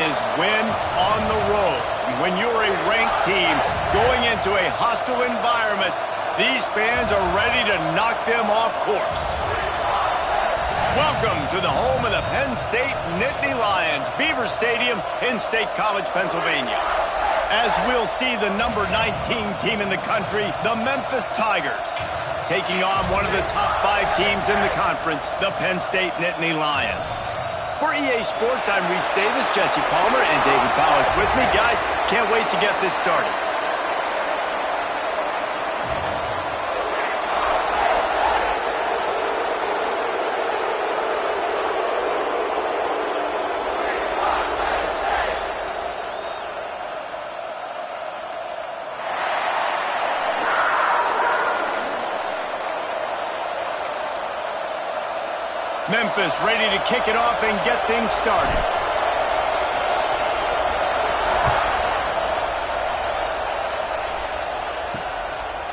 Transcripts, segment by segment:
is win on the road. When you're a ranked team going into a hostile environment, these fans are ready to knock them off course. Welcome to the home of the Penn State Nittany Lions, Beaver Stadium in State College, Pennsylvania. As we'll see the number 19 team in the country, the Memphis Tigers, taking on one of the top 5 teams in the conference, the Penn State Nittany Lions. For EA Sports, I'm Reese Davis, Jesse Palmer, and David Pollack with me. Guys, can't wait to get this started. Memphis ready to kick it off and get things started.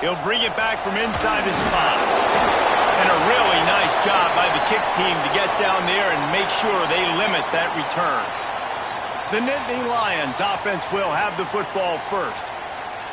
He'll bring it back from inside his 5. And a really nice job by the kick team to get down there and make sure they limit that return. The Nittany Lions offense will have the football first.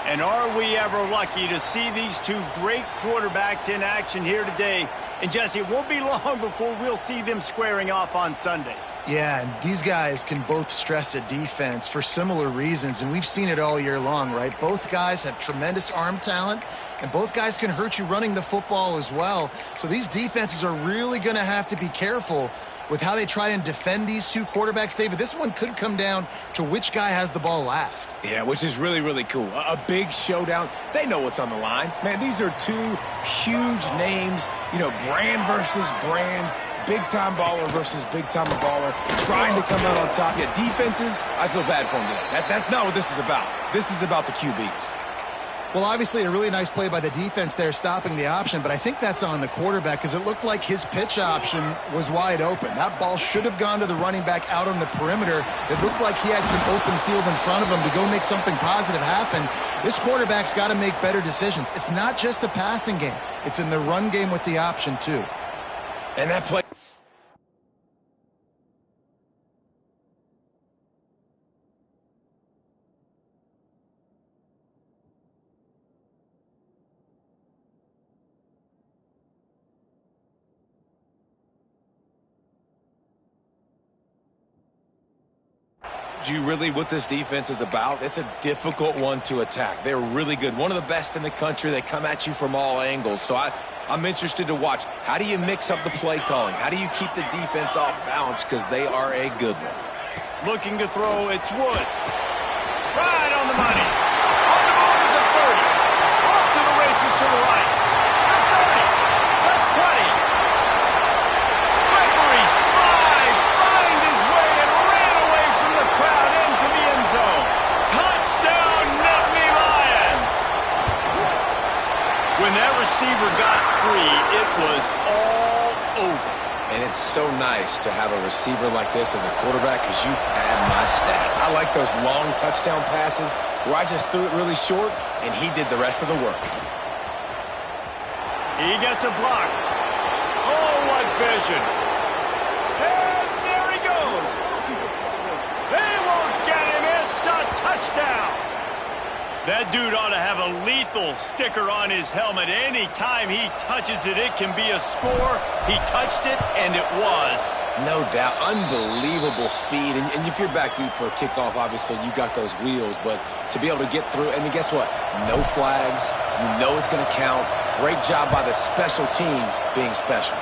And are we ever lucky to see these two great quarterbacks in action here today? And Jesse, it won't be long before we'll see them squaring off on Sundays. Yeah, and these guys can both stress a defense for similar reasons, and we've seen it all year long, right? Both guys have tremendous arm talent, and both guys can hurt you running the football as well. So these defenses are really going to have to be careful with how they try and defend these two quarterbacks. David, this one could come down to which guy has the ball last. Yeah, which is really, really cool. A big showdown. They know what's on the line. Man, these are two huge names, you know, brand versus brand, big-time baller versus big-time baller, trying to come out on top. Yeah, defenses, I feel bad for them today. That's not what this is about. This is about the QBs. Well, obviously, a really nice play by the defense there, stopping the option, but I think that's on the quarterback because it looked like his pitch option was wide open. That ball should have gone to the running back out on the perimeter. It looked like he had some open field in front of him to go make something positive happen. This quarterback's got to make better decisions. It's not just the passing game. It's in the run game with the option, too. And that play... You really what this defense is about. It's a difficult one to attack. They're really good. One of the best in the country. They come at you from all angles. So I'm interested to watch. How do you mix up the play calling? How do you keep the defense off balance? Because they are a good one. Looking to throw, it's Woods. Right on the money. On the move is the 30. Off to the races to the right. The 30. The 20. Slippery slide. Find his way and ran away from the crowd into the end zone. Touchdown, Nittany Lions. When that receiver got free, it was all over. And it's so nice to have a receiver like this as a quarterback because you pad my stats. I like those long touchdown passes where I just threw it really short and he did the rest of the work. He gets a block. Oh, what vision. And there he goes. They won't get him. It's a touchdown. That dude ought to have a lethal sticker on his helmet. Anytime he touches it, it can be a score. He touched it, and it was. No doubt. Unbelievable speed. And if you're back deep for a kickoff, obviously, you got those wheels. But to be able to get through, and guess what? No flags. You know it's going to count. Great job by the special teams being special.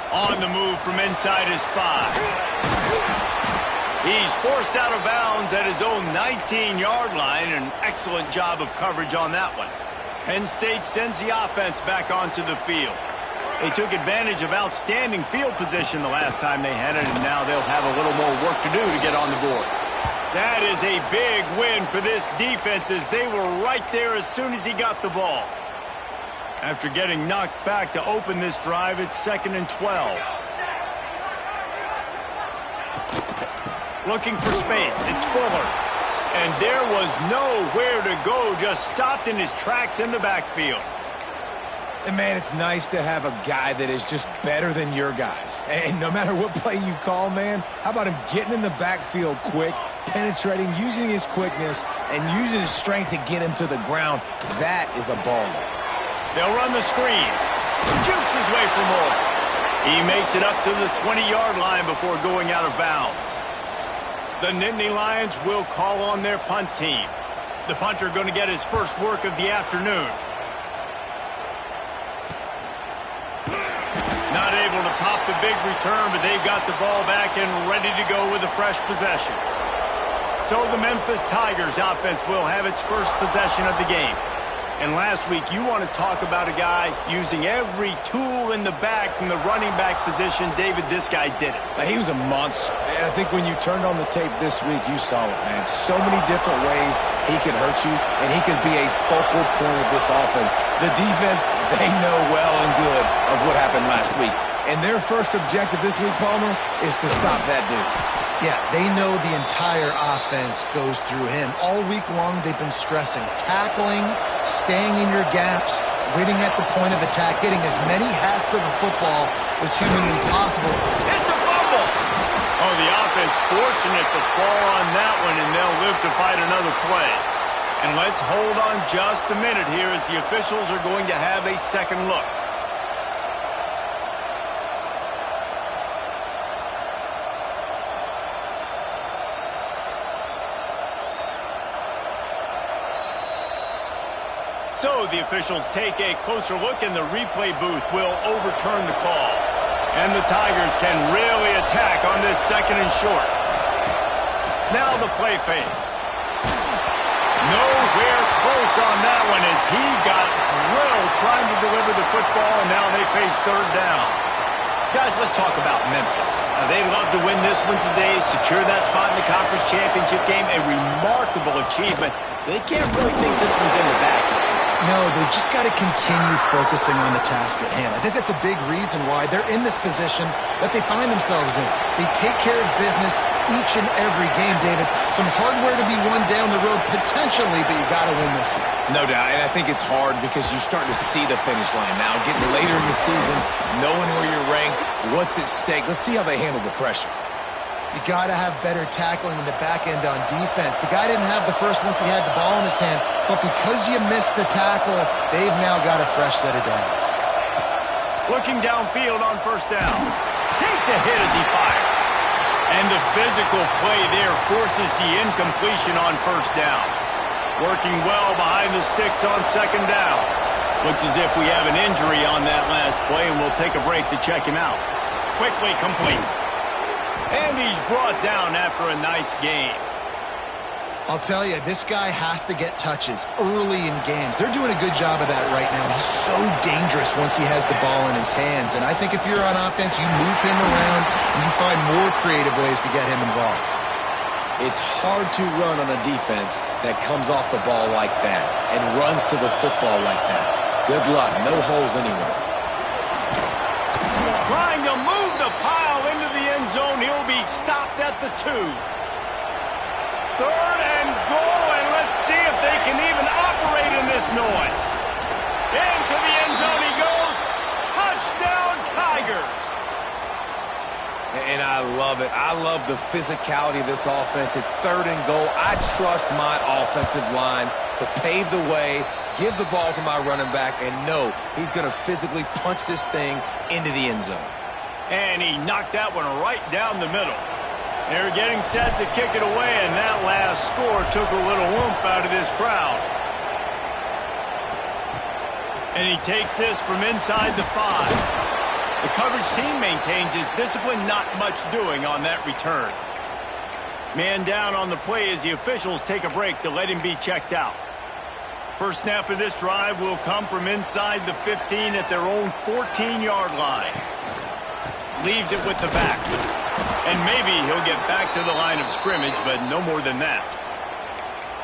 On the move from inside his 5. He's forced out of bounds at his own 19-yard line. An excellent job of coverage on that one. Penn State sends the offense back onto the field. They took advantage of outstanding field position the last time they had it, and now they'll have a little more work to do to get on the board. That is a big win for this defense as they were right there as soon as he got the ball. After getting knocked back to open this drive, it's 2nd and 12. Looking for space. It's Fuller. And there was nowhere to go. Just stopped in his tracks in the backfield. And, man, it's nice to have a guy that is just better than your guys. And no matter what play you call, man, how about him getting in the backfield quick, penetrating, using his quickness, and using his strength to get him to the ground? That is a baller. They'll run the screen. Jukes his way for more. He makes it up to the 20-yard line before going out of bounds. The Nittany Lions will call on their punt team. The punter going to get his first work of the afternoon. Not able to pop the big return, but they've got the ball back and ready to go with a fresh possession. So the Memphis Tigers offense will have its first possession of the game. And last week, you want to talk about a guy using every tool in the bag from the running back position. David, this guy did it. He was a monster. And I think when you turned on the tape this week, you saw it, man. So many different ways he could hurt you, and he could be a focal point of this offense. The defense, they know well and good of what happened last week. And their first objective this week, Palmer, is to stop that dude. Yeah, they know the entire offense goes through him. All week long, they've been stressing tackling, staying in your gaps, waiting at the point of attack, getting as many hats to the football as humanly possible. It's a fumble! Oh, the offense fortunate to fall on that one, and they'll live to fight another play. And let's hold on just a minute here as the officials are going to have a second look. So the officials take a closer look, and the replay booth will overturn the call. And the Tigers can really attack on this second and short. Now the play fake. Nowhere close on that one as he got drilled trying to deliver the football, and now they face third down. Guys, let's talk about Memphis. They love to win this one today, secure that spot in the conference championship game. A remarkable achievement. They can't really think this one's in the bag. No, they've just got to continue focusing on the task at hand. I think that's a big reason why they're in this position that they find themselves in. They take care of business each and every game, David. Some hardware to be won down the road potentially, but you got to win this one. No doubt, and I think it's hard because you're starting to see the finish line now. Getting later in the season, knowing where you're ranked, what's at stake. Let's see how they handle the pressure. You got to have better tackling in the back end on defense. The guy didn't have the first once he had the ball in his hand, but because you missed the tackle, they've now got a fresh set of downs. Looking downfield on first down. Takes a hit as he fires. And the physical play there forces the incompletion on first down. Working well behind the sticks on second down. Looks as if we have an injury on that last play, and we'll take a break to check him out. Quickly complete. And he's brought down after a nice game. I'll tell you, this guy has to get touches early in games. They're doing a good job of that right now. He's so dangerous once he has the ball in his hands. And I think if you're on offense, you move him around and you find more creative ways to get him involved. It's hard to run on a defense that comes off the ball like that and runs to the football like that. Good luck. No holes anywhere. Trying to move the pile into the end zone. He'll be stopped at the 2. Third and goal, and let's see if they can even operate in this noise. Into the end zone he goes. Touchdown, Tigers. And I love it. I love the physicality of this offense. It's third and goal. I trust my offensive line to pave the way, give the ball to my running back, and know he's going to physically punch this thing into the end zone. And he knocked that one right down the middle. They're getting set to kick it away, and that last score took a little oomph out of this crowd. And he takes this from inside the 5. The coverage team maintains his discipline, not much doing on that return. Man down on the play as the officials take a break to let him be checked out. First snap of this drive will come from inside the 15 at their own 14-yard line. Leaves it with the back. And maybe he'll get back to the line of scrimmage, but no more than that.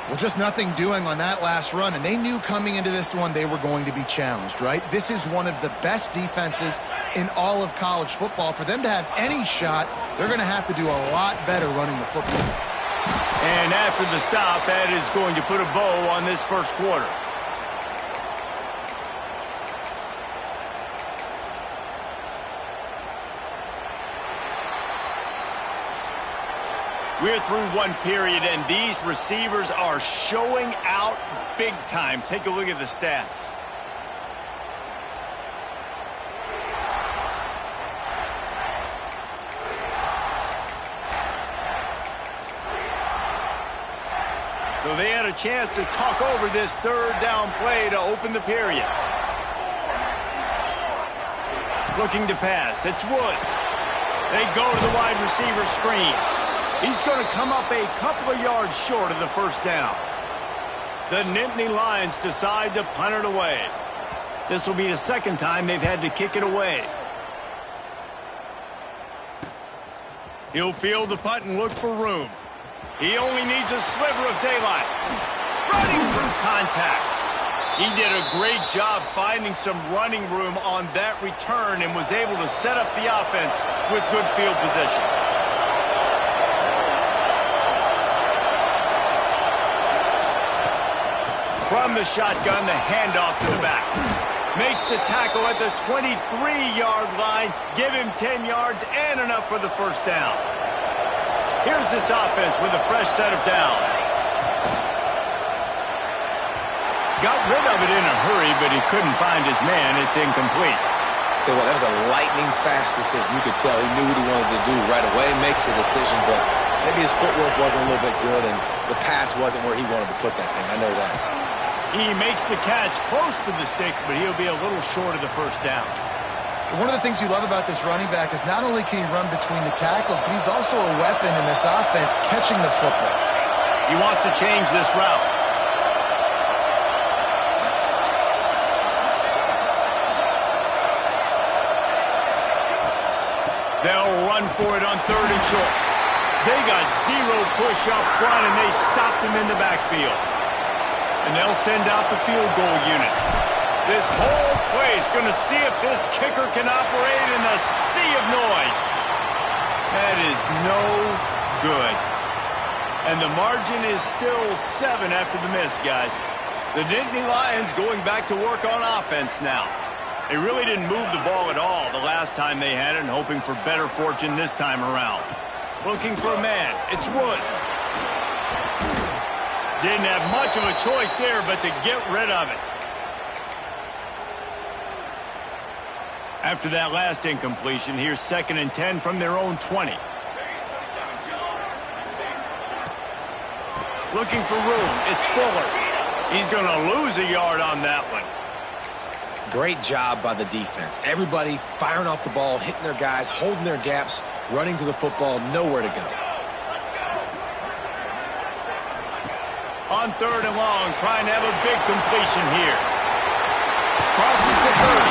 Well, just nothing doing on that last run, and they knew coming into this one they were going to be challenged, right? This is one of the best defenses in all of college football. For them to have any shot, they're going to have to do a lot better running the football. And after the stop, that is going to put a bow on this first quarter. We're through one period, and these receivers are showing out big time. Take a look at the stats. So they had a chance to talk over this third down play to open the period. Looking to pass. It's Woods. They go to the wide receiver screen. He's going to come up a couple of yards short of the first down. The Nittany Lions decide to punt it away. This will be the second time they've had to kick it away. He'll field the punt and look for room. He only needs a sliver of daylight. Running through contact. He did a great job finding some running room on that return and was able to set up the offense with good field position. From the shotgun, the handoff to the back. Makes the tackle at the 23-yard line. Give him 10 yards and enough for the first down. Here's this offense with a fresh set of downs. Got rid of it in a hurry, but he couldn't find his man. It's incomplete. Tell you what, that was a lightning-fast decision. You could tell he knew what he wanted to do right away. Makes the decision, but maybe his footwork wasn't a little bit good, and the pass wasn't where he wanted to put that thing. I know that. He makes the catch close to the sticks, but he'll be a little short of the first down. One of the things you love about this running back is not only can he run between the tackles, but he's also a weapon in this offense catching the football. He wants to change this route. They'll run for it on third and short. They got zero push up front, and they stopped him in the backfield. And they'll send out the field goal unit. This whole play is going to see if this kicker can operate in the sea of noise. That is no good. And the margin is still 7 after the miss, guys. The Nittany Lions going back to work on offense now. They really didn't move the ball at all the last time they had it, and hoping for better fortune this time around. Looking for a man. It's Woods. Didn't have much of a choice there but to get rid of it. After that last incompletion, here's 2nd and 10 from their own 20. Looking for room. It's Fuller. He's going to lose a yard on that one. Great job by the defense. Everybody firing off the ball, hitting their guys, holding their gaps, running to the football, nowhere to go. On 3rd and long, trying to have a big completion here. Crosses the 30.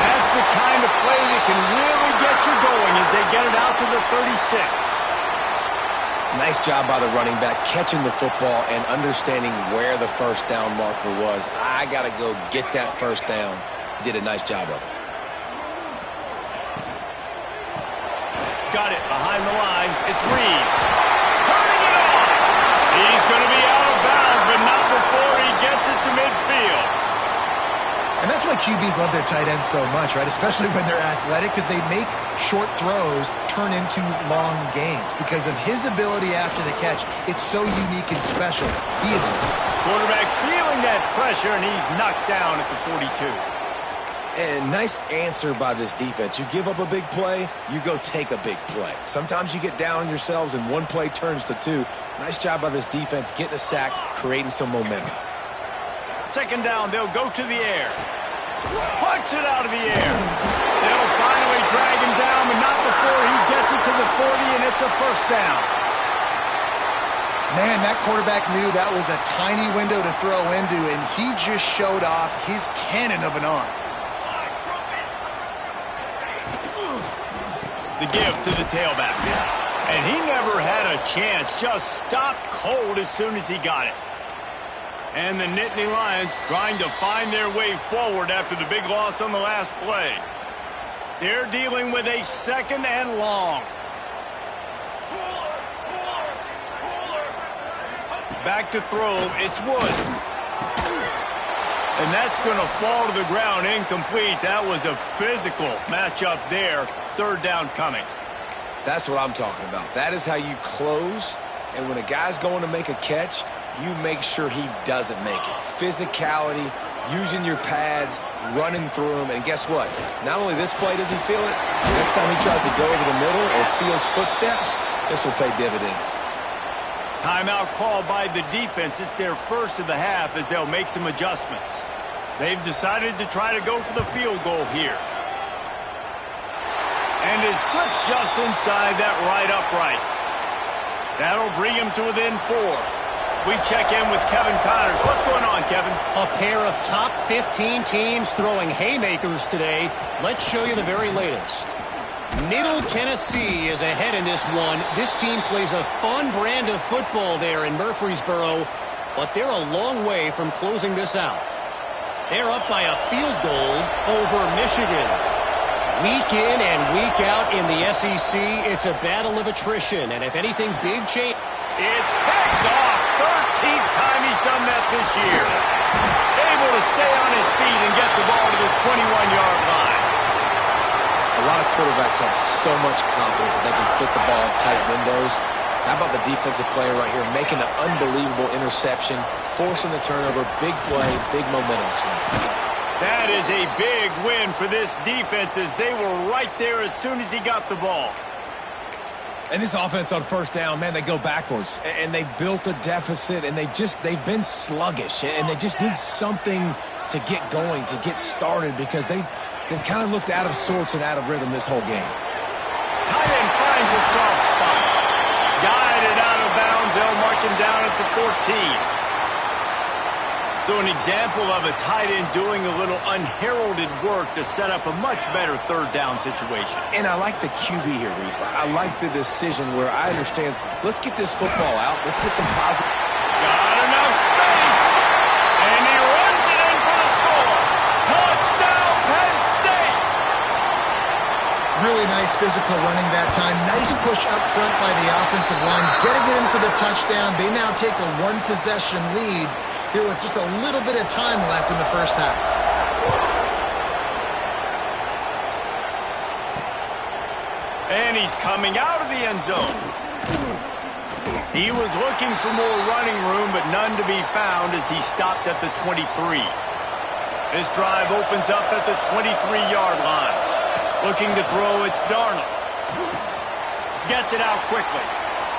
That's the kind of play that can really get you going as they get it out to the 36. Nice job by the running back, catching the football and understanding where the first down marker was. I got to go get that first down. He did a nice job of it. Got it behind the line. It's Reeves. Turning it on. He's going to be out of bounds, but not before he gets it to midfield. And that's why QBs love their tight ends so much, right? Especially when they're athletic, because they make short throws turn into long gains. Because of his ability after the catch, it's so unique and special. He is quarterback feeling that pressure, and he's knocked down at the 42. And nice answer by this defense. You give up a big play, you go take a big play. Sometimes you get down on yourselves and one play turns to 2. Nice job by this defense getting a sack, creating some momentum. 2nd down, they'll go to the air. Puts it out of the air. They'll finally drag him down, but not before he gets it to the 40, and it's a first down. Man, that quarterback knew that was a tiny window to throw into, and he just showed off his cannon of an arm. The give to the tailback. And he never had a chance. Just stopped cold as soon as he got it. And the Nittany Lions trying to find their way forward after the big loss on the last play. They're dealing with a 2nd and long. Back to throw. It's Woods. And that's going to fall to the ground incomplete. That was a physical matchup there. 3rd down coming. That's what I'm talking about. That is how you close, and when a guy's going to make a catch, you make sure he doesn't make it. Physicality, using your pads, running through them, and guess what? Not only this play does he feel it, next time he tries to go over the middle or feels footsteps, this will pay dividends. Timeout called by the defense. It's their first of the half as they'll make some adjustments. They've decided to try to go for the field goal here. And it slips just inside that right upright. That'll bring him to within 4. We check in with Kevin Connors. What's going on, Kevin? A pair of top 15 teams throwing haymakers today. Let's show you the very latest. Middle Tennessee is ahead in this one. This team plays a fun brand of football there in Murfreesboro, but they're a long way from closing this out. They're up by a field goal over Michigan. Week in and week out in the SEC, it's a battle of attrition, and if anything big change... It's picked off. 13th time he's done that this year. Able to stay on his feet and get the ball to the 21-yard line. A lot of quarterbacks have so much confidence that they can fit the ball in tight windows. How about the defensive player right here making an unbelievable interception, forcing the turnover, big play, big momentum swing. That is a big win for this defense as they were right there as soon as he got the ball. And this offense on first down, man, they go backwards. And they built a deficit, and they've been sluggish. And they just need something to get going, to get started, because they've kind of looked out of sorts and out of rhythm this whole game. Tight end finds a soft spot. Guided out of bounds. They'll mark him down at the 14. So an example of a tight end doing a little unheralded work to set up a much better third down situation. And I like the QB here, Reese. I like the decision where I understand, let's get this football out. Let's get some positive. Got enough space. And he runs it in for the score. Touchdown, Penn State. Really nice physical running that time. Nice push up front by the offensive line. Getting it in for the touchdown. They now take a one-possession lead here with just a little bit of time left in the first half. And he's coming out of the end zone. He was looking for more running room, but none to be found as he stopped at the 23. This drive opens up at the 23-yard line. Looking to throw, it's Darnold. Gets it out quickly.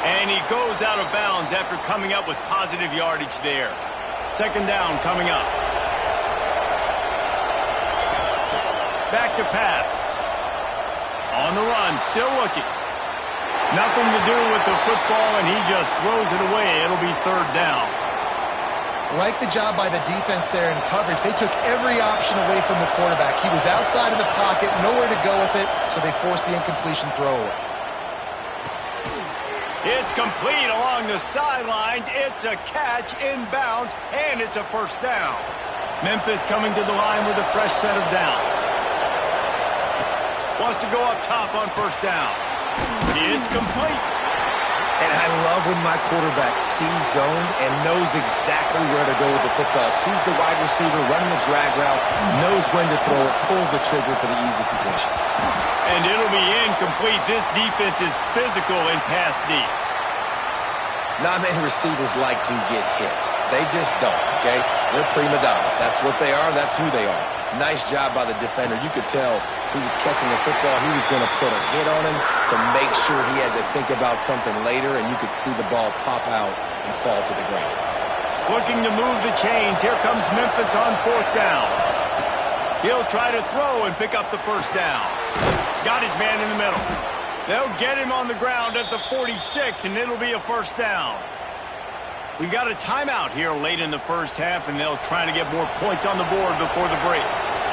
And he goes out of bounds after coming up with positive yardage there. Second down coming up. Back to pass. On the run, still looking. Nothing to do with the football, and he just throws it away. It'll be third down. Like the job by the defense there in coverage. They took every option away from the quarterback. He was outside of the pocket, nowhere to go with it, so they forced the incompletion throwaway. It's complete along the sidelines. It's a catch inbounds, and it's a first down. Memphis coming to the line with a fresh set of downs. Wants to go up top on first down. It's complete. And I love when my quarterback sees zone and knows exactly where to go with the football. Sees the wide receiver running the drag route, knows when to throw it, pulls the trigger for the easy completion. And it'll be incomplete. This defense is physical and pass deep. Not many receivers like to get hit. They just don't, okay? They're prima donnas. That's what they are. That's who they are. Nice job by the defender. You could tell he was catching the football. He was going to put a hit on him to make sure he had to think about something later, and you could see the ball pop out and fall to the ground. Looking to move the chains. Here comes Memphis on fourth down. He'll try to throw and pick up the first down. Got his man in the middle. They'll get him on the ground at the 46, and it'll be a first down. We got a timeout here late in the first half, and they'll try to get more points on the board before the break.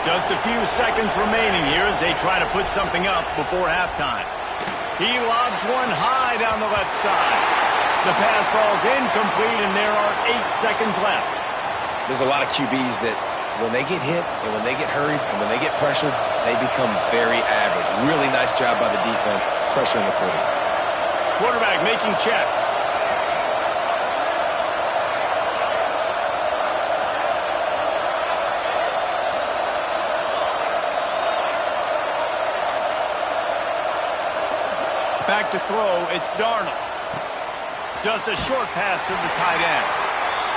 Just a few seconds remaining here as they try to put something up before halftime. He lobs one high down the left side. The pass falls incomplete, and there are 8 seconds left. There's a lot of QBs that when they get hit and when they get hurried and when they get pressured, they become very average. Really nice job by the defense pressuring the quarterback. Quarterback making checks. Back to throw, it's Darnold. Just a short pass to the tight end.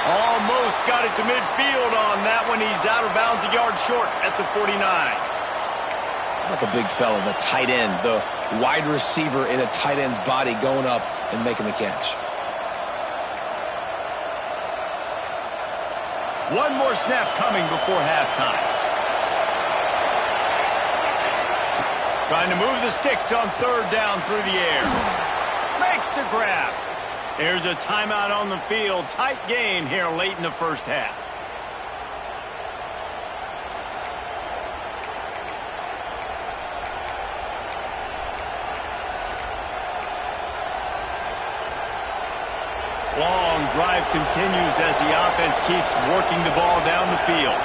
Almost got it to midfield on that one. He's out of bounds a yard short at the 49. Not the big fella, the tight end, the wide receiver in a tight end's body going up and making the catch. One more snap coming before halftime. Trying to move the sticks on third down through the air. Makes the grab. There's a timeout on the field. Tight game here late in the first half. Long drive continues as the offense keeps working the ball down the field.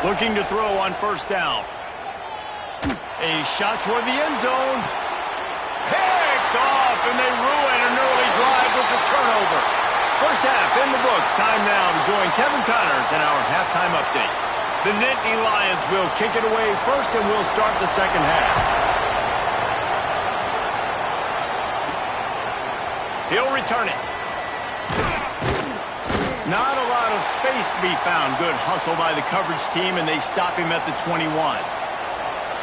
Looking to throw on first down. A shot toward the end zone. Picked off, and they ruin an early drive with the turnover. First half in the books. Time now to join Kevin Connors in our halftime update. The Nittany Lions will kick it away first, and we'll start the second half. He'll return it. Not a lot of space to be found. Good hustle by the coverage team, and they stop him at the 21.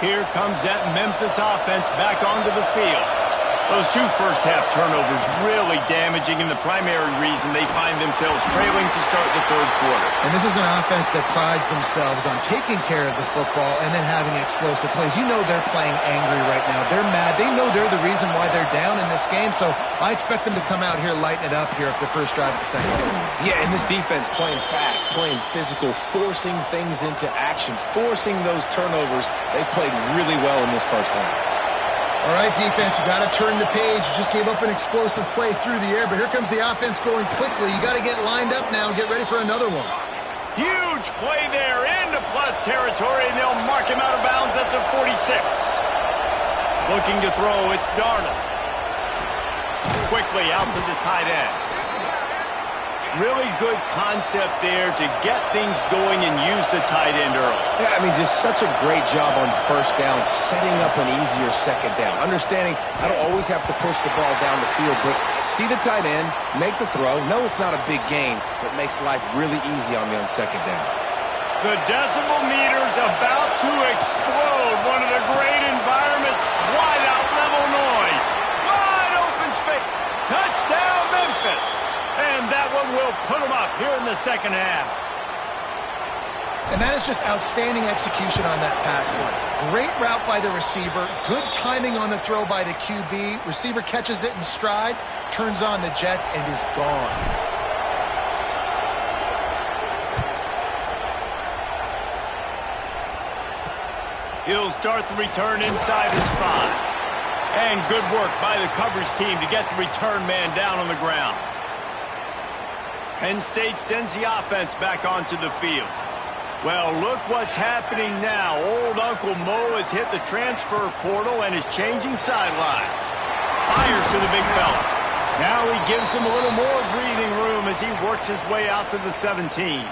Here comes that Memphis offense back onto the field. Those two first-half turnovers really damaging, and the primary reason they find themselves trailing to start the third quarter. And this is an offense that prides themselves on taking care of the football and then having explosive plays. You know they're playing angry right now. They're mad. They know they're the reason why they're down in this game, so I expect them to come out here, lighten it up here for the first drive of the second half. Yeah, and this defense playing fast, playing physical, forcing things into action, forcing those turnovers. They played really well in this first half. All right, defense, you got to turn the page. You just gave up an explosive play through the air, but here comes the offense going quickly. You got to get lined up now and get ready for another one. Huge play there into plus territory, and they'll mark him out of bounds at the 46. Looking to throw, it's Darnold. Quickly out to the tight end. Really good concept there to get things going and use the tight end early. Yeah, I mean, just such a great job on first down, setting up an easier second down. Understanding I don't always have to push the ball down the field, but see the tight end, make the throw. No, it's not a big gain, but makes life really easy on me on second down. The decibel meter's about to explode. One of the great environments. Wide out level noise. Wide open space. Touchdown, Memphis. And that one will put them up here in the second half. And that is just outstanding execution on that pass play. Great route by the receiver. Good timing on the throw by the QB. Receiver catches it in stride, turns on the jets, and is gone. He'll start the return inside his 5. And good work by the coverage team to get the return man down on the ground. Penn State sends the offense back onto the field. Well, look what's happening now. Old Uncle Mo has hit the transfer portal and is changing sidelines. Fires to the big fella. Now he gives him a little more breathing room as he works his way out to the 17.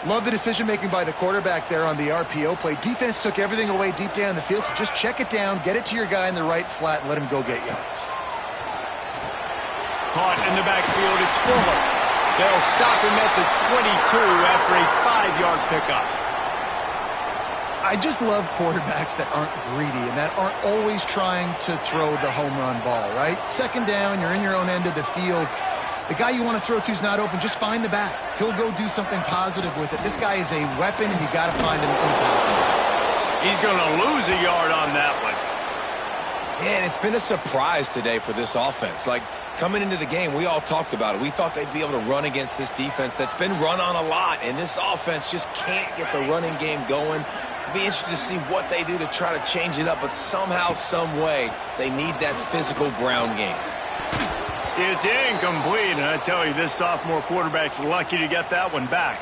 Love the decision-making by the quarterback there on the RPO play. Defense took everything away deep down the field, so just check it down, get it to your guy in the right flat, and let him go get yards. Caught in the backfield, it's Fuller. They'll stop him at the 22 after a 5-yard pickup. I just love quarterbacks that aren't greedy and that aren't always trying to throw the home run ball, right? Second down, you're in your own end of the field. The guy you want to throw to is not open. Just find the back. He'll go do something positive with it. This guy is a weapon, and you got to find him in the passing game. He's going to lose a yard on that one. Yeah, and it's been a surprise today for this offense. Like, coming into the game, we all talked about it. We thought they'd be able to run against this defense that's been run on a lot, and this offense just can't get the running game going. It'll be interesting to see what they do to try to change it up, but somehow, some way, they need that physical ground game. It's incomplete, and I tell you, this sophomore quarterback's lucky to get that one back.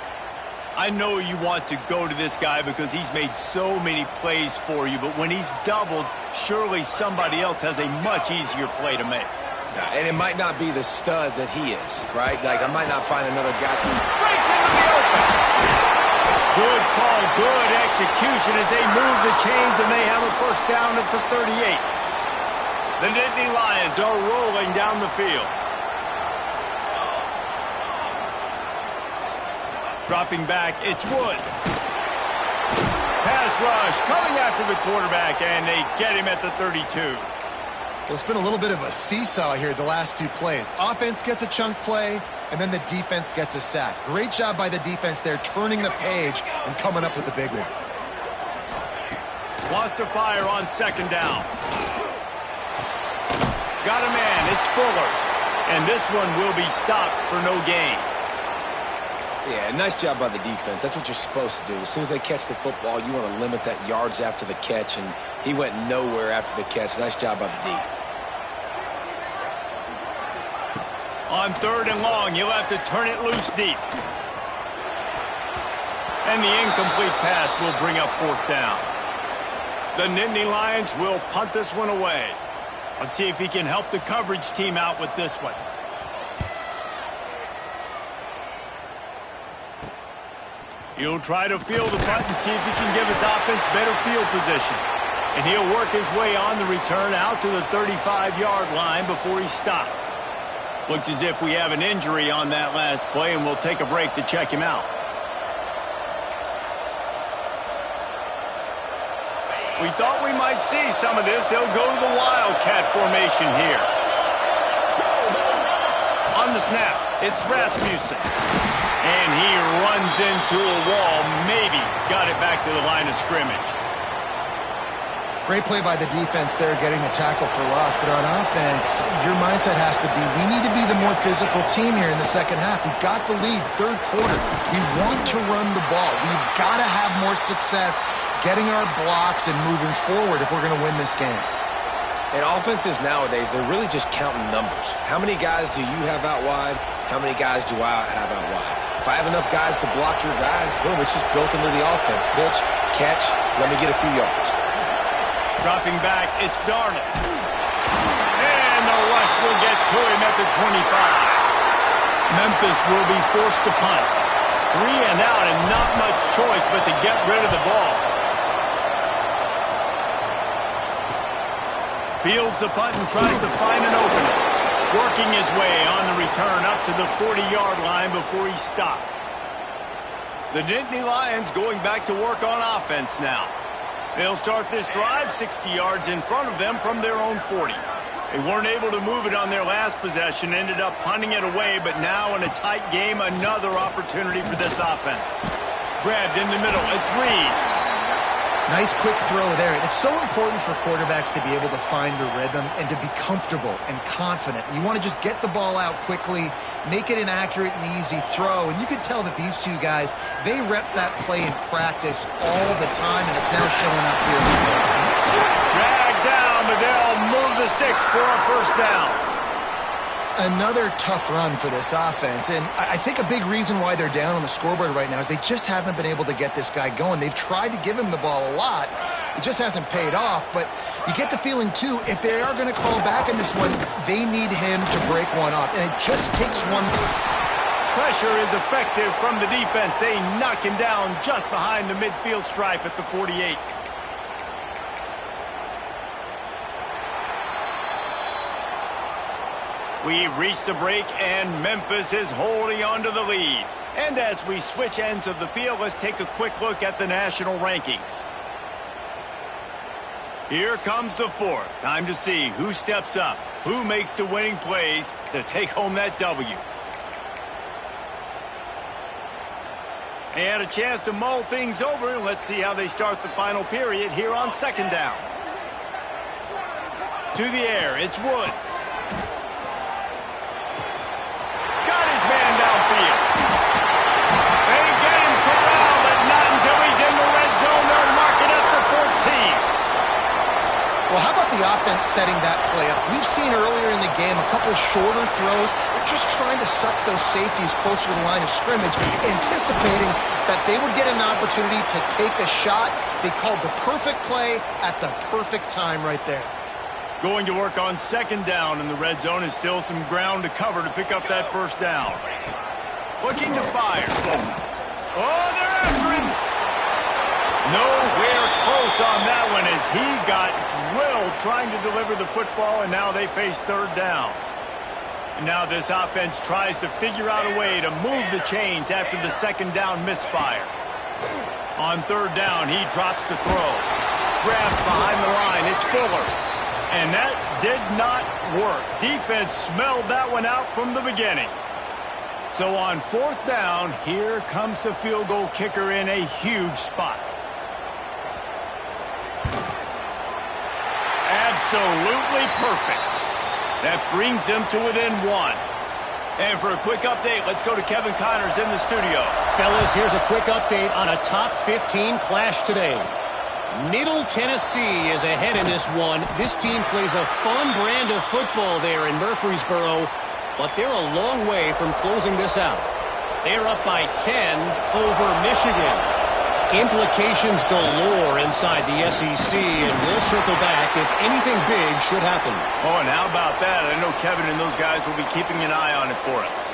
I know you want to go to this guy because he's made so many plays for you, but when he's doubled, surely somebody else has a much easier play to make. And it might not be the stud that he is, right? Like, I might not find another guy who breaks into the open. Good call, good execution as they move the chains, and they have a first down at the 38. The Nittany Lions are rolling down the field. Dropping back, it's Woods. Pass rush coming after the quarterback, and they get him at the 32. Well, it's been a little bit of a seesaw here the last two plays. Offense gets a chunk play, and then the defense gets a sack. Great job by the defense there, turning the page and coming up with the big one. Wants to fire on second down. Got a man, it's Fuller. And this one will be stopped for no gain. Yeah, nice job by the defense. That's what you're supposed to do. As soon as they catch the football, you want to limit that yards after the catch, and he went nowhere after the catch. Nice job by the D. On 3rd and long, you'll have to turn it loose deep. And the incomplete pass will bring up 4th down. The Nittany Lions will punt this one away. Let's see if he can help the coverage team out with this one. He'll try to field the punt and see if he can give his offense better field position. And he'll work his way on the return out to the 35-yard line before he's stopped. Looks as if we have an injury on that last play, and we'll take a break to check him out. We thought we might see some of this. They'll go to the Wildcat formation here. On the snap, it's Rasmussen. And he runs into a wall, maybe got it back to the line of scrimmage. Great play by the defense there, getting the tackle for loss. But on offense, your mindset has to be, we need to be the more physical team here in the second half. We've got the lead, 3rd quarter. We want to run the ball. We've got to have more success getting our blocks and moving forward if we're going to win this game. And offenses nowadays, they're really just counting numbers. How many guys do you have out wide? How many guys do I have out wide? If I have enough guys to block your guys, boom, it's just built into the offense. Pitch, catch, let me get a few yards. Dropping back, it's Darnold. And the rush will get to him at the 25. Memphis will be forced to punt. 3 and out and not much choice but to get rid of the ball. Fields the punt and tries to find an opening. Working his way on the return up to the 40-yard line before he stopped. The Nittany Lions going back to work on offense now. They'll start this drive 60 yards in front of them from their own 40. They weren't able to move it on their last possession, ended up punting it away, but now in a tight game, another opportunity for this offense. Grabbed in the middle, it's Reeves. Nice quick throw there. It's so important for quarterbacks to be able to find a rhythm and to be comfortable and confident. You want to just get the ball out quickly, make it an accurate and easy throw. And you could tell that these two guys, they rep that play in practice all the time, and it's now showing up here. Dragged down, but they'll move the sticks for a 1st down. Another tough run for this offense, and I think a big reason why they're down on the scoreboard right now is they just haven't been able to get this guy going. They've tried to give him the ball a lot. It just hasn't paid off, but you get the feeling, too, if they are going to call back in this one, they need him to break one off, and it just takes one. Pressure is effective from the defense. They knock him down just behind the midfield stripe at the 48. We've reached the break, and Memphis is holding on to the lead. And as we switch ends of the field, let's take a quick look at the national rankings. Here comes the 4th. Time to see who steps up, who makes the winning plays to take home that W. And a chance to mull things over. Let's see how they start the final period here on 2nd down. To the air, it's Woods. Well, how about the offense setting that play up? We've seen earlier in the game a couple shorter throws. They're just trying to suck those safeties closer to the line of scrimmage, anticipating that they would get an opportunity to take a shot. They called the perfect play at the perfect time right there. Going to work on 2nd down, and the red zone is still some ground to cover to pick up that 1st down. Looking to fire. Oh, they're after him. Nowhere close on that one as he got drilled trying to deliver the football, and now they face third down. And now this offense tries to figure out a way to move the chains after the second down misfire. On third down, he drops to throw. Grabbed behind the line, it's Fuller. And that did not work. Defense smelled that one out from the beginning. So on fourth down, here comes the field goal kicker in a huge spot. Absolutely perfect. That brings them to within one. And for a quick update, let's go to Kevin Connors in the studio. Fellas, here's a quick update on a top 15 clash today. Middle Tennessee is ahead in this one. This team plays a fun brand of football there in Murfreesboro, but they're a long way from closing this out. They're up by 10 over Michigan. Implications galore inside the SEC, and we'll circle back if anything big should happen. Oh, and how about that? I know Kevin and those guys will be keeping an eye on it for us.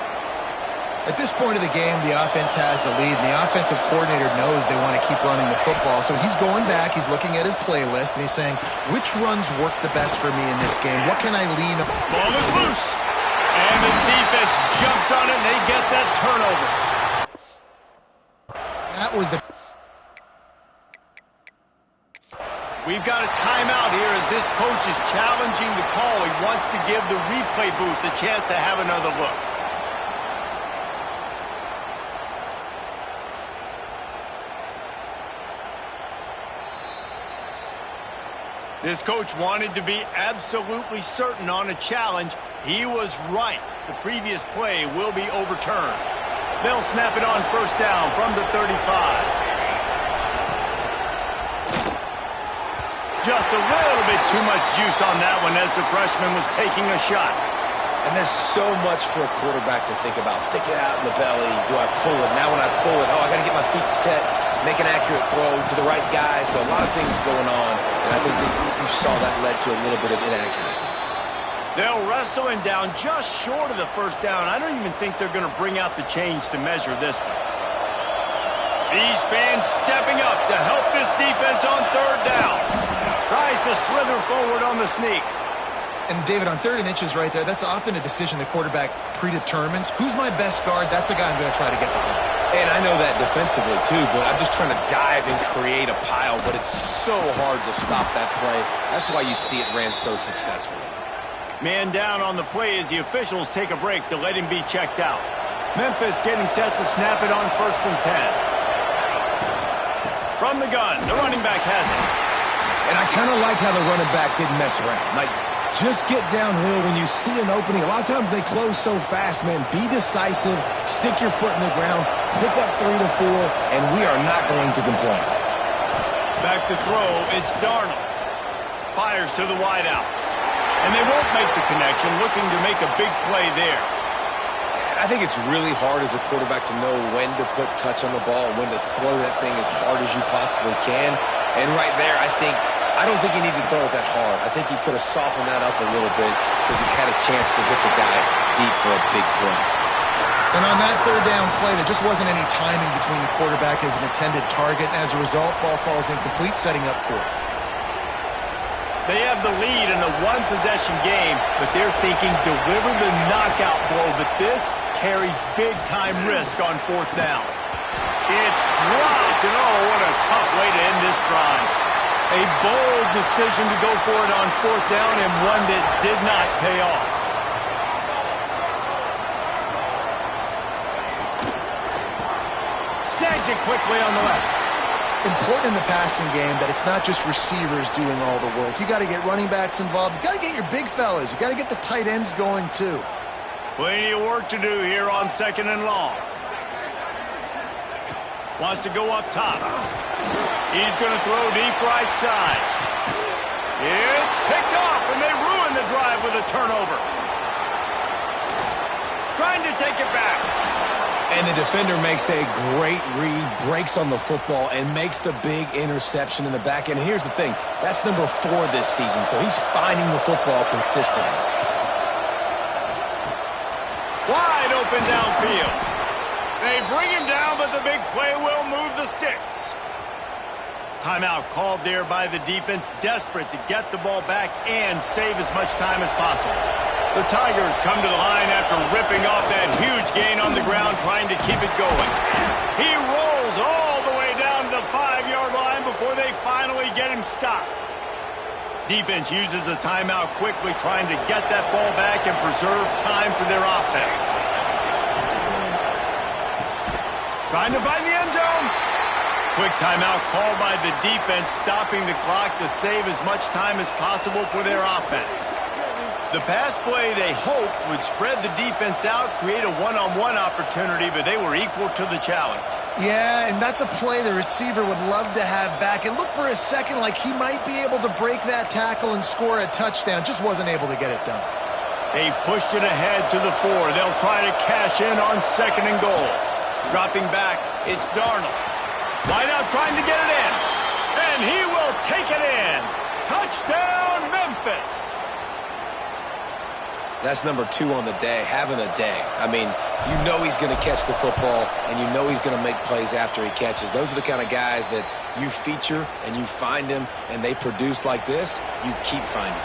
At this point of the game, the offense has the lead, and the offensive coordinator knows they want to keep running the football. So he's going back, he's looking at his playlist, and he's saying, which runs work the best for me in this game? What can I lean on? Ball is loose. And the defense jumps on it, and they get that turnover. That was the... We've got a timeout here as this coach is challenging the call. He wants to give the replay booth a chance to have another look. This coach wanted to be absolutely certain on a challenge. He was right. The previous play will be overturned. They'll snap it on first down from the 35. Just a little bit too much juice on that one as the freshman was taking a shot. And there's so much for a quarterback to think about. Stick it out in the belly. Do I pull it? Now when I pull it, oh, I got to get my feet set, make an accurate throw to the right guy. So a lot of things going on. And I think that you saw that led to a little bit of inaccuracy. They'll wrestle him down just short of the first down. I don't even think they're going to bring out the chains to measure this one. These fans stepping up to help this defense on third down. Tries to slither forward on the sneak. And David, on 3rd and inches right there, that's often a decision the quarterback predetermines. Who's my best guard? That's the guy I'm going to try to get behind. And I know that defensively too, but I'm just trying to dive and create a pile, but it's so hard to stop that play. That's why you see it ran so successfully. Man down on the play as the officials take a break to let him be checked out. Memphis getting set to snap it on 1st and 10. From the gun, the running back has it. And I kind of like how the running back didn't mess around. Like, just get downhill when you see an opening. A lot of times they close so fast, man. Be decisive, stick your foot in the ground, pick up 3 to 4, and we are not going to complain. Back to throw, it's Darnold. Fires to the wideout. And they won't make the connection, looking to make a big play there. I think it's really hard as a quarterback to know when to put touch on the ball, when to throw that thing as hard as you possibly can. And right there, I don't think he needed to throw it that hard. I think he could have softened that up a little bit because he had a chance to hit the guy deep for a big play. And on that 3rd down play, there just wasn't any timing between the quarterback as an intended target. And as a result, ball falls incomplete, setting up 4th. They have the lead in a one-possession game, but they're thinking deliver the knockout blow. But this carries big-time risk on 4th down. It's dropped, and oh, what a tough way to end this drive. A bold decision to go for it on 4th down, and one that did not pay off. Snags it quickly on the left. Important in the passing game that it's not just receivers doing all the work. You got to get running backs involved. You got to get your big fellas. You got to get the tight ends going too. Plenty of work to do here on 2nd and long. Wants to go up top. He's going to throw deep right side. It's picked off, and they ruin the drive with a turnover. Trying to take it back. And the defender makes a great read, breaks on the football, and makes the big interception in the back end. And here's the thing, that's number 4 this season, so he's finding the football consistently. Wide open downfield. They bring him down, but the big play will move the sticks. Timeout called there by the defense, desperate to get the ball back and save as much time as possible. The Tigers come to the line after ripping off that huge gain on the ground, trying to keep it going. He rolls all the way down to the 5-yard line before they finally get him stopped. Defense uses a timeout quickly, trying to get that ball back and preserve time for their offense. Trying to find the end zone. Quick timeout called by the defense, stopping the clock to save as much time as possible for their offense. The pass play they hoped would spread the defense out, create a one-on-one opportunity, but they were equal to the challenge. Yeah, and that's a play the receiver would love to have back. It looked for a second like he might be able to break that tackle and score a touchdown. Just wasn't able to get it done. They've pushed it ahead to the 4. They'll try to cash in on 2nd and goal. Dropping back, it's Darnold. Wide out trying to get it in. And he will take it in. Touchdown, Memphis. That's number 2 on the day, having a day. I mean, you know he's going to catch the football, and you know he's going to make plays after he catches. Those are the kind of guys that you feature and you find them, and they produce like this, you keep finding them.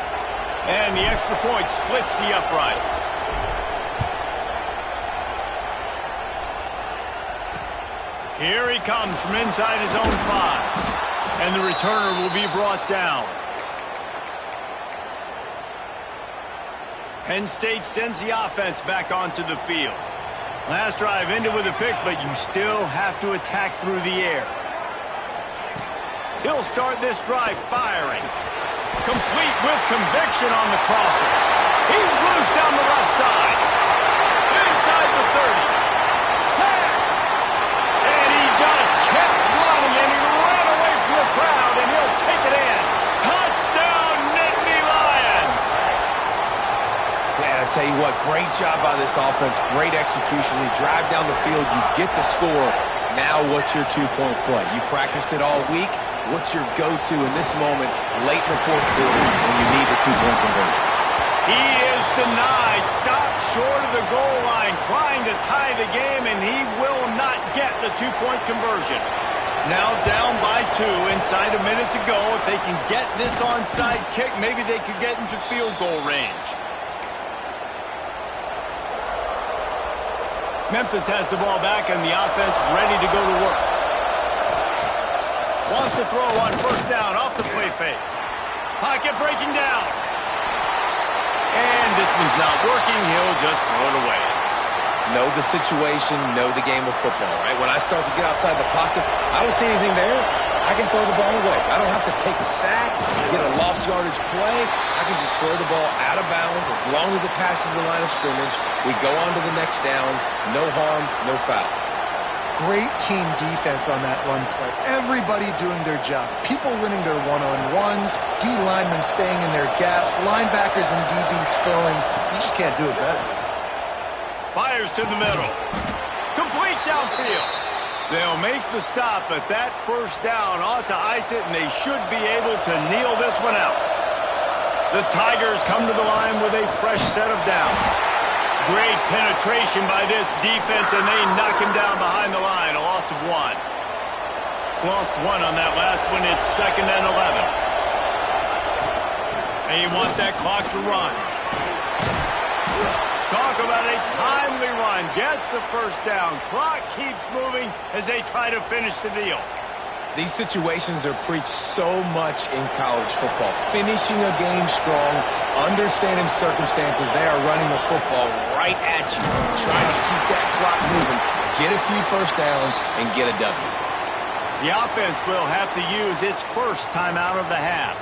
And the extra point splits the uprights. Here he comes from inside his own 5. And the returner will be brought down. Penn State sends the offense back onto the field. Last drive ended with a pick, but you still have to attack through the air. He'll start this drive firing. Complete with conviction on the crosser. He's loose down the left side. Inside the 30. And he just kept running, and he ran away from the crowd, and he'll take it in. Touchdown, Nittany Lions! Yeah, I tell you what, great job by this offense, great execution. You drive down the field, you get the score. Now what's your 2-point play? You practiced it all week. What's your go-to in this moment late in the 4th quarter when you need the 2-point conversion? He is denied, stopped short of the goal line, trying to tie the game, and he will not get the 2-point conversion. Now down by 2, inside a minute to go. If they can get this onside kick, maybe they could get into field goal range. Memphis has the ball back and the offense ready to go to work. Wants to throw on 1st down off the play fake. Pocket breaking down. And this one's not working. He'll just throw it away. Know the situation, know the game of football, right? When I start to get outside the pocket, I don't see anything there. I can throw the ball away. I don't have to take a sack, get a lost yardage play. I can just throw the ball out of bounds as long as it passes the line of scrimmage. We go on to the next down. No harm, no foul. Great team defense on that run play. Everybody doing their job. People winning their one-on-ones, D linemen staying in their gaps, linebackers and DBs filling. You just can't do it better. Fires to the middle. Complete downfield. They'll make the stop, but that 1st down ought to ice it, and they should be able to kneel this one out. The Tigers come to the line with a fresh set of downs. Great penetration by this defense, and they knock him down behind the line. A loss of 1. Lost 1 on that last one. It's 2nd and 11. And you want that clock to run. Talk about a timely run. Gets the 1st down. Clock keeps moving as they try to finish the deal. These situations are preached so much in college football. Finishing a game strong, understanding circumstances. They are running the football right at you, trying to keep that clock moving, get a few 1st downs, and get a W. The offense will have to use its 1st timeout of the half.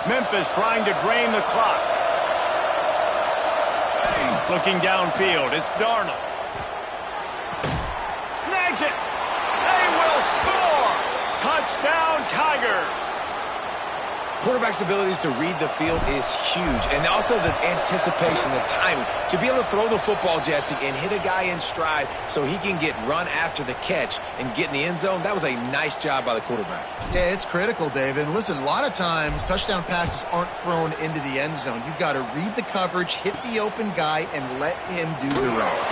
Memphis trying to drain the clock. Looking downfield, it's Darnold. Snags it. They will score. Touchdown, Tigers. Quarterback's abilities to read the field is huge, and also the anticipation, the timing. To be able to throw the football, Jesse, and hit a guy in stride so he can get run after the catch and get in the end zone, that was a nice job by the quarterback. Yeah, it's critical, David. And listen, a lot of times touchdown passes aren't thrown into the end zone. You've got to read the coverage, hit the open guy, and let him do the rest.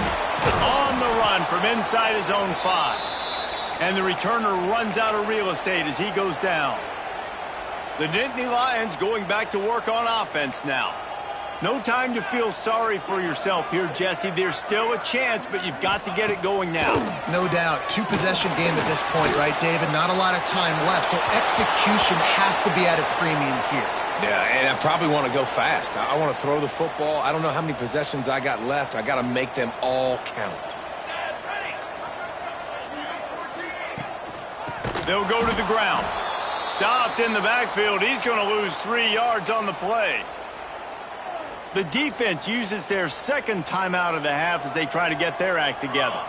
On the run from inside his own 5. And the returner runs out of real estate as he goes down. The Nittany Lions going back to work on offense now. No time to feel sorry for yourself here, Jesse. There's still a chance, but you've got to get it going now. No doubt. 2-possession game at this point, right, David? Not a lot of time left, so execution has to be at a premium here. Yeah, and I probably want to go fast. I want to throw the football. I don't know how many possessions I got left. I got to make them all count. They'll go to the ground. Stopped in the backfield. He's going to lose 3 yards on the play. The defense uses their second timeout of the half as they try to get their act together.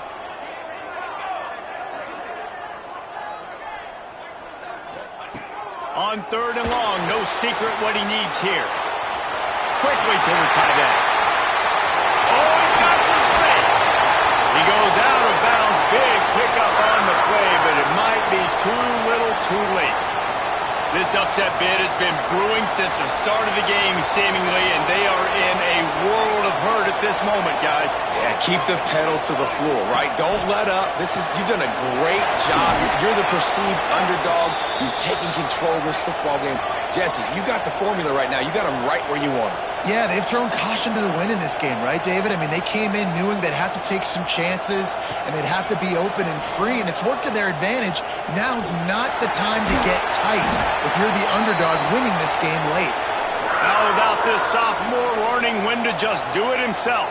On 3rd and long, no secret what he needs here. Quickly to the tight end. Oh, he's got some space. He goes out of bounds. Big pickup on the play, but it might be too little too late. This upset bid has been brewing since the start of the game, seemingly, and they are in a world of hurt at this moment, guys. Yeah, keep the pedal to the floor, right? Don't let up. You've done a great job. You're the perceived underdog. You've taken control of this football game. Jesse, you got the formula right now. You got them right where you want them. Yeah, they've thrown caution to the wind in this game, right, David? I mean, they came in knowing they'd have to take some chances and they'd have to be open and free, and it's worked to their advantage. Now's not the time to get tight if you're the underdog winning this game late. How about this sophomore learning when to just do it himself?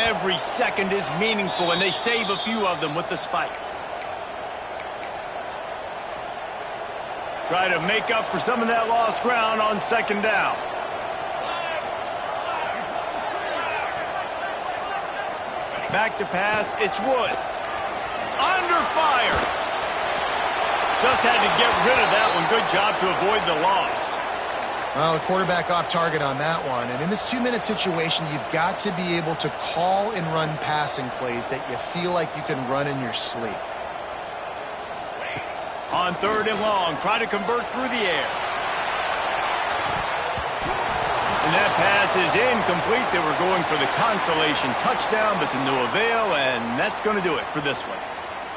Every second is meaningful, and they save a few of them with the spike. Try to make up for some of that lost ground on 2nd down. Back to pass, it's Woods. Under fire. Just had to get rid of that one. Good job to avoid the loss. Well, the quarterback off target on that one. And in this 2-minute situation, you've got to be able to call and run passing plays that you feel like you can run in your sleep. On 3rd and long, try to convert through the air. And that pass is incomplete. They were going for the consolation touchdown, but to no avail, and that's going to do it for this one.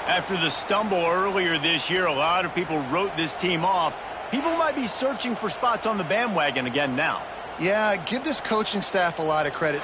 After the stumble earlier this year, a lot of people wrote this team off. People might be searching for spots on the bandwagon again now. Yeah, give this coaching staff a lot of credit.